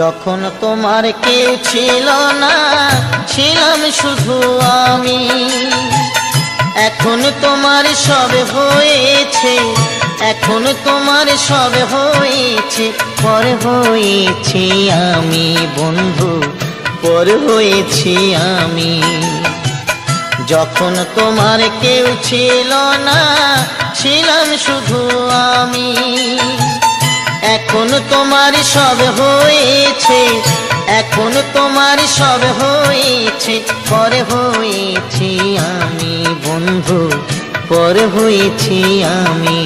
যখন তোমার কেউ ছিল না, ছিলাম শুধু আমি। এখন তোমার সব হয়েছে, এখন তোমার সব হয়েছে, পর হয়েছি আমি বন্ধু, পর হয়েছি আমি। যখন তোমার কেউ ছিল না, ছিলাম শুধু আমি। এখন তোমার সব হয়েছে, এখন তোমার সব হয়েছে, পর হয়েছি আমি বন্ধু, পর হয়েছি আমি।